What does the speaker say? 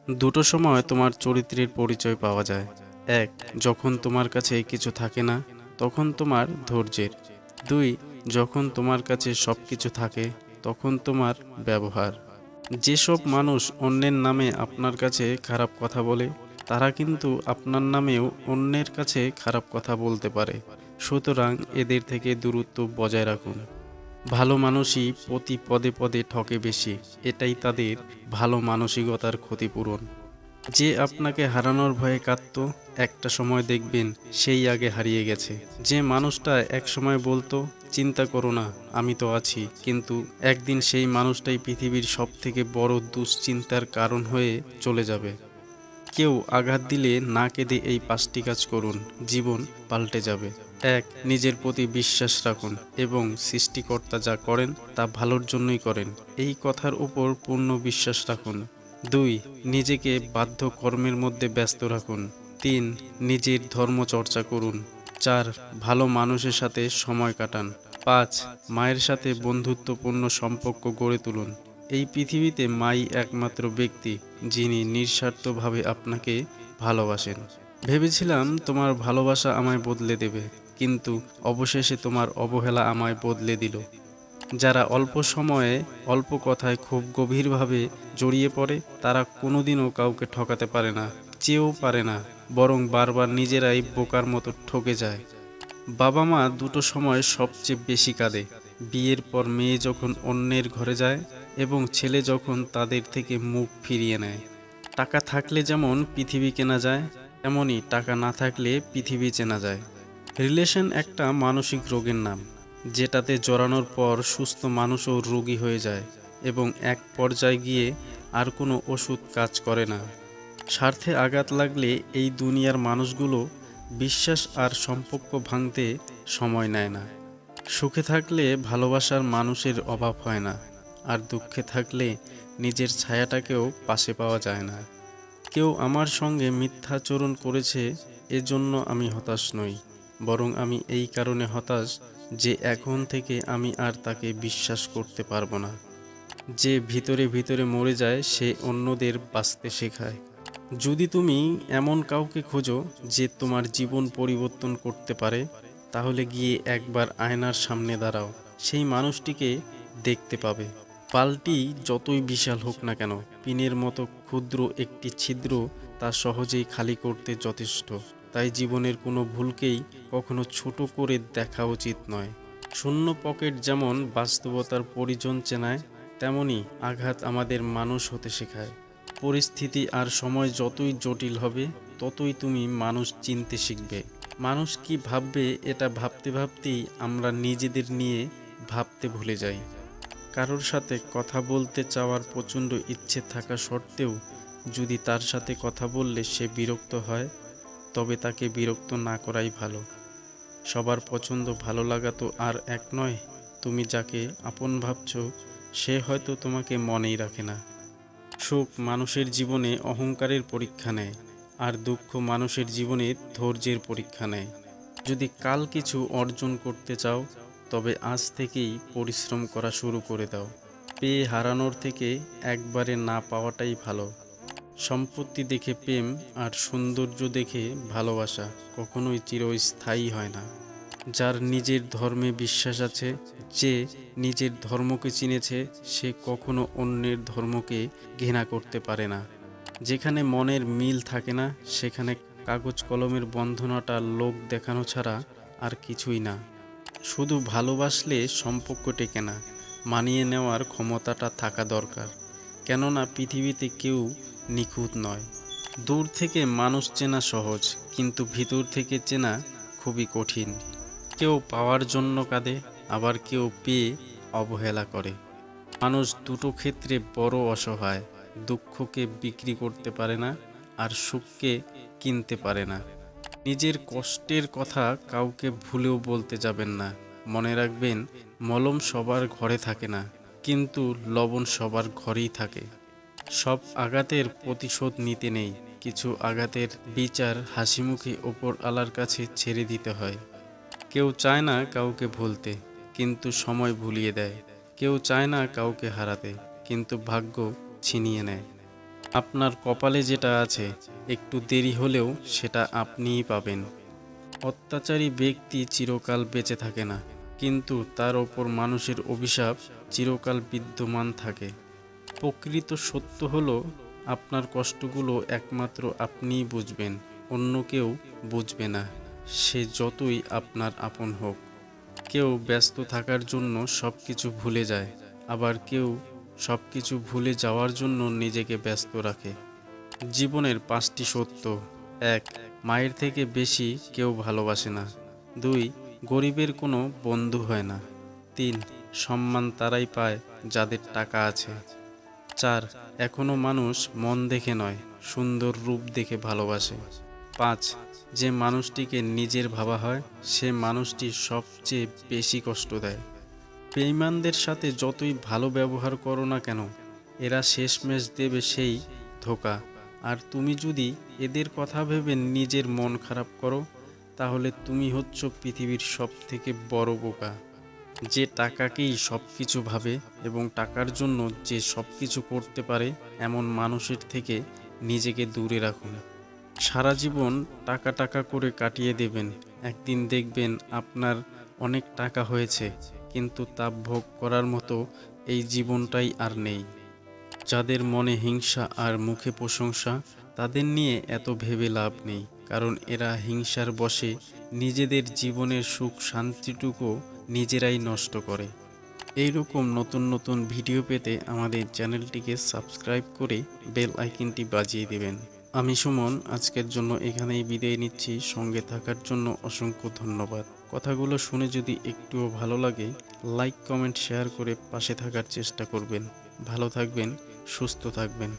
দুটো সময় তোমার চরিত্রের পরিচয় পাওয়া যায়। এক, যখন তোমার কাছে কিছু থাকে না, তখন তোমার ধৈর্যের। দুই, যখন তোমার কাছে সব কিছু থাকে, তখন তোমার ব্যবহার। যেসব মানুষ অন্যের নামে আপনার কাছে খারাপ কথা বলে, তারা কিন্তু আপনার নামেও অন্যের কাছে খারাপ কথা বলতে পারে। সুতরাং এদের থেকে দূরত্ব বজায় রাখুন। ভালো মানুষই প্রতি পদে পদে ঠকে বেশি, এটাই তাদের ভালো মানসিকতার ক্ষতিপূরণ। যে আপনাকে হারানোর ভয়ে কাঁদত, একটা সময় দেখবেন সেই আগে হারিয়ে গেছে। যে মানুষটা এক সময় বলতো চিন্তা করো না, আমি তো আছি, কিন্তু একদিন সেই মানুষটাই পৃথিবীর সব থেকে বড় দুশ্চিন্তার কারণ হয়ে চলে যাবে। কেউ আঘাত দিলে না কেঁদে এই 5টি কাজ করুন, জীবন পাল্টে যাবে। এক, নিজের প্রতি বিশ্বাস রাখুন এবং সৃষ্টিকর্তা যা করেন তা ভালোর জন্যই করেন, এই কথার উপর পূর্ণ বিশ্বাস রাখুন। দুই, নিজেকে বাধ্য কর্মের মধ্যে ব্যস্ত রাখুন। তিন, নিজের ধর্ম চর্চা করুন। চার, ভালো মানুষের সাথে সময় কাটান। পাঁচ, মায়ের সাথে বন্ধুত্বপূর্ণ সম্পর্ক গড়ে তুলুন। এই পৃথিবীতে মাই একমাত্র ব্যক্তি যিনি নিঃস্বার্থভাবে আপনাকে ভালোবাসেন। ভেবেছিলাম তোমার ভালোবাসা আমায় বদলে দেবে, কিন্তু অবশেষে তোমার অবহেলা আমায় বদলে দিল। যারা অল্প সময়ে অল্প কথায় খুব গভীরভাবে জড়িয়ে পড়ে, তারা কোনোদিনও কাউকে ঠকাতে পারে না, চেয়েও পারে না, বরং বারবার নিজেরাই বোকার মতো ঠকে যায়। বাবা মা দুটো সময় সবচেয়ে বেশি কাঁদে: বিয়ের পর মেয়ে যখন অন্যের ঘরে যায় এবং ছেলে যখন তাদের থেকে মুখ ফিরিয়ে নেয়। টাকা থাকলে যেমন পৃথিবী কেনা যায়, তেমনই টাকা না থাকলে পৃথিবী চেনা যায়। রিলেশন একটা মানসিক রোগের নাম, যেটাতে জড়ানোর পর সুস্থ মানুষও রোগী হয়ে যায় এবং এক পর্যায়ে গিয়ে আর কোনো ওষুধ কাজ করে না। স্বার্থে আঘাত লাগলে এই দুনিয়ার মানুষগুলো বিশ্বাস আর সম্পর্ক ভাঙতে সময় নেয় না। সুখে থাকলে ভালোবাসার মানুষের অভাব হয় না, আর দুঃখে থাকলে নিজের ছায়াটাকেও পাশে পাওয়া যায় না। কেউ আমার সঙ্গে মিথ্যাচরণ করেছে, এজন্য আমি হতাশ নই, বরং আমি এই কারণে হতাশ যে এখন থেকে আমি আর তাকে বিশ্বাস করতে পারবো না। যে ভিতরে ভিতরে মরে যায় সে অন্যদের বাঁচতে শেখায়। যদি তুমি এমন কাউকে খোঁজো যে তোমার জীবন পরিবর্তন করতে পারে, তাহলে গিয়ে একবার আয়নার সামনে দাঁড়াও, সেই মানুষটিকে দেখতে পাবে। পালটি যতই বিশাল হোক না কেন, পিনের মতো ক্ষুদ্র একটি ছিদ্র তা সহজেই খালি করতে যথেষ্ট। তাই জীবনের কোনো ভুলকেই কখনো ছোট করে দেখা উচিত নয়। শূন্য পকেট যেমন বাস্তবতার পরিজন চেনায়, তেমনি আঘাত আমাদের মানুষ হতে শেখায়। পরিস্থিতি আর সময় যতই জটিল হবে, ততই তুমি মানুষ চিনতে শিখবে। মানুষ কি ভাববে এটা ভাবতে ভাবতেই আমরা নিজেদের নিয়ে ভাবতে ভুলে যাই। কারোর সাথে কথা বলতে চাওয়ার প্রচণ্ড ইচ্ছে থাকা সত্ত্বেও যদি তার সাথে কথা বললে সে বিরক্ত হয়, তবে তাকে বিরক্ত না করাই ভালো। সবার পছন্দ ভালো লাগা তো আর এক নয়। তুমি যাকে আপন ভাবছো সে হয়তো তোমাকে মনেই রাখে না। সুখ মানুষের জীবনে অহংকারের পরীক্ষা নেয়, আর দুঃখ মানুষের জীবনে ধৈর্যের পরীক্ষা নেয়। যদি কাল কিছু অর্জন করতে চাও, তবে আজ থেকেই পরিশ্রম করা শুরু করে দাও। পেয়ে হারানোর থেকে একবারে না পাওয়াটাই ভালো। সম্পত্তি দেখে প্রেম আর সৌন্দর্য দেখে ভালোবাসা কখনোই চিরস্থায়ী হয় না। যার নিজের ধর্মে বিশ্বাস আছে, যে নিজের ধর্মকে চিনেছে, সে কখনো অন্যের ধর্মকে ঘৃণা করতে পারে না। যেখানে মনের মিল থাকে না, সেখানে কাগজ কলমের বন্ধনটা লোক দেখানো ছাড়া আর কিছুই না। শুধু ভালোবাসলে সম্পর্ক টেকে না, মানিয়ে নেওয়ার ক্ষমতাটা থাকা দরকার। কেননা পৃথিবীতে কেউ নিখুঁত নয়। দূর থেকে মানুষ চেনা সহজ, কিন্তু ভিতর থেকে চেনা খুবই কঠিন। কেউ পাওয়ার জন্য কাঁদে, আবার কেউ পেয়ে অবহেলা করে। মানুষ দুটো ক্ষেত্রে বড় অসহায়। দুঃখকে বিক্রি করতে পারে না, আর সুখকে কিনতে পারে না। নিজের কষ্টের কথা কাউকে ভুলেও বলতে যাবেন না। মনে রাখবেন, মলম সবার ঘরে থাকে না, কিন্তু লবণ সবার ঘরেই থাকে। সব আঘাতের প্রতিশোধ নিতে নেই, কিছু আঘাতের বিচার হাসিমুখে ওপর আলার কাছে ছেড়ে দিতে হয়। কেউ চায় না কাউকে ভুলতে, কিন্তু সময় ভুলিয়ে দেয়। কেউ চায় না কাউকে হারাতে, কিন্তু ভাগ্য ছিনিয়ে নেয়। আপনার কপালে যেটা আছে একটু দেরি হলেও সেটা আপনিই পাবেন। অত্যাচারী ব্যক্তি চিরকাল বেঁচে থাকে না, কিন্তু তার ওপর মানুষের অভিশাপ চিরকাল বিদ্যমান থাকে। প্রকৃত সত্য হলো আপনার কষ্টগুলো একমাত্র আপনিই বুঝবেন, অন্য কেউ বুঝবে না, সে যতই আপনার আপন হোক। কেউ ব্যস্ত থাকার জন্য সব কিছু ভুলে যায়, আবার কেউ সব কিছু ভুলে যাওয়ার জন্য নিজেকে ব্যস্ত রাখে। জীবনের 5টি সত্য: 1. মায়ের থেকে বেশি কেউ ভালোবাসে না। 2. গরিবের কোনো বন্ধু হয় না। 3. সম্মান তারাই পায় যাদের টাকা আছে। 4. এখনো মানুষ মন দেখে নয়, সুন্দর রূপ দেখে ভালোবাসে। 5. যে মানুষটিকে নিজের ভাবা হয় সে মানুষটি সবচেয়ে বেশি কষ্ট দেয়। বেঈমানদের সাথে যতই ভালো ব্যবহার করো না কেন, এরা শেষমেশ দেবে সেই ধোঁকা। আর তুমি যদি এদের কথা ভেবে নিজের মন খারাপ করো, তাহলে তুমি হচ্ছ পৃথিবীর সবথেকে বড় বোকা। যে টাকাকেই সব কিছু ভাবে এবং টাকার জন্য যে সব কিছু করতে পারে, এমন মানুষের থেকে নিজেকে দূরে রাখুন। সারা জীবন টাকা টাকা করে কাটিয়ে দেবেন, একদিন দেখবেন আপনার অনেক টাকা হয়েছে, কিন্তু তা ভোগ করার মতো এই জীবনটাই আর নেই। যাদের মনে হিংসা আর মুখে প্রশংসা, তাদের নিয়ে এত ভেবে লাভ নেই, কারণ এরা হিংসার বশে নিজেদের জীবনের সুখ শান্তিটুকু নিজেরাই নষ্ট করে। এইরকম নতুন নতুন ভিডিও পেতে আমাদের চ্যানেলটিকে সাবস্ক্রাইব করে বেল আইকনটি বাজিয়ে দেবেন। আমি সুমন আজকের জন্য এখানেই বিদায় নিচ্ছি। সঙ্গে থাকার জন্য অসংখ্য ধন্যবাদ। কথাগুলো শুনে যদি একটুও ভালো লাগে, লাইক কমেন্ট শেয়ার করে পাশে থাকার চেষ্টা করবেন। ভালো থাকবেন, সুস্থ থাকবেন।